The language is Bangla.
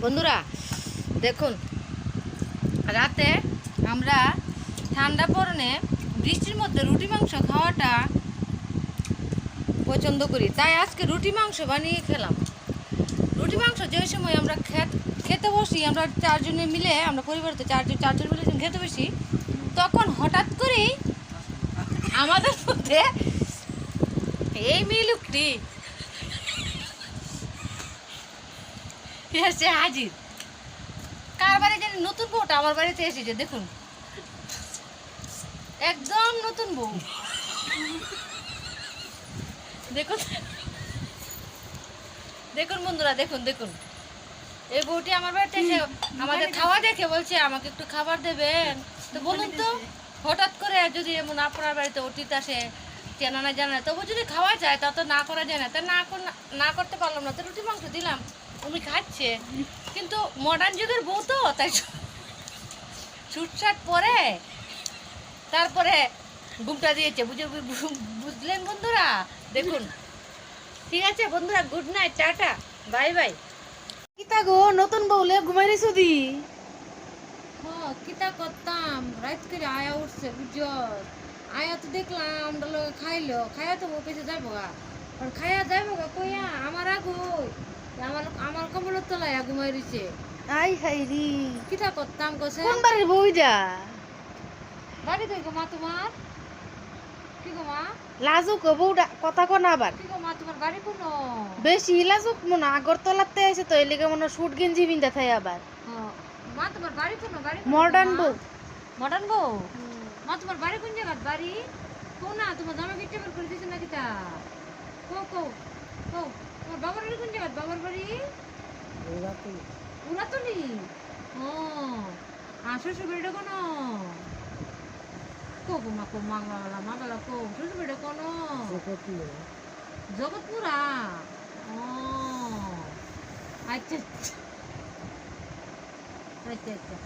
বন্ধুরা দেখুন, রাতে আমরা ঠান্ডা পড়নে বৃষ্টির মধ্যে রুটি মাংস খাওয়াটা পছন্দ করি, তাই আজকে রুটি মাংস বানিয়ে খেলাম। রুটি মাংস যে সময় আমরা খেতে বসি, আমরা চারজনে মিলে, আমরা পরিবারতে চারজন মিলে যখন খেতে বসি, তখন হঠাৎ করেই আমাদের মধ্যে এই মিলুকটি এসে হাজির। কার বাড়ি জানি নতুন বউটা আমার বাড়িতে এসেছে, দেখুন একদম নতুন বউ। দেখুন দেখুন বন্ধুরা, দেখুন দেখুন এই বউটি আমার বাড়িতে এসে আমাদের খাওয়া দেখে বলছে আমাকে একটু খাবার দেবেন। তো বলুন তো, হঠাৎ করে যদি এমন আপনার বাড়িতে অতীত আসে, চেনা না জানা, তবু যদি খাওয়া যায় তা তো না করা যায় না। তা না করতে পারলাম না, তো রুটি মাংস দিলাম, উনি খাচ্ছে। কিন্তু মডার্ন যুগের বউ তো, তাই ছুটছাট পরে তারপরে ঘুমটা দিয়েছে, বুঝলেন বন্ধুরা। দেখুন, ঠিক আছে বন্ধুরা, good night, tata, bye bye. কিতা গো নতুন বউলে ঘুমাই রেছো দি? কিতা করতাম, রাত করে আয়া উঠছে, বুঝছো? আয়া তো দেখলাম আমরা লোক খাইলো, খাইয়া তো পেছে যাইব গা, আর খাইয়া যাইব গা কইয়া আমার আগু আমার কমলের তলায় ঘুমাই রয়েছে। আই হাই রি, কিতা করতাম কোসে? কোন বাড়ির বউ যা? বাড়ি কই গো মা তোমার? কি গো মা? লাজুক বউটা কথা কো না আবার। কি গো মা, তোমার বাড়ি কোনো? বেশি লাজুক মনে আগরতলাতে এসে তো এলিগে মনে শুট গেঞ্জি বিন্দা থাই আবার। মা তোমার বাড়ি কোনো? বাড়ি মডার্ন বউ। মডার্ন বউ? মা তোমার বাড়ি কোন জায়গা? বাড়ি কো না, তোমার জামা কিটা বের করে দিছ না কিটা? কো কো কো তোমার বাবার বাড়ি কোন জায়গা? বাবার বাড়ি উড়াতলি। ও আর শ্বশুর বাড়িটা কোনো? কো গো মা, কো মাগালা কো শ্বশুর বাড়িটা কোনো? জগৎপুরা। ও আচ্ছা আচ্ছা আচ্ছা আচ্ছা।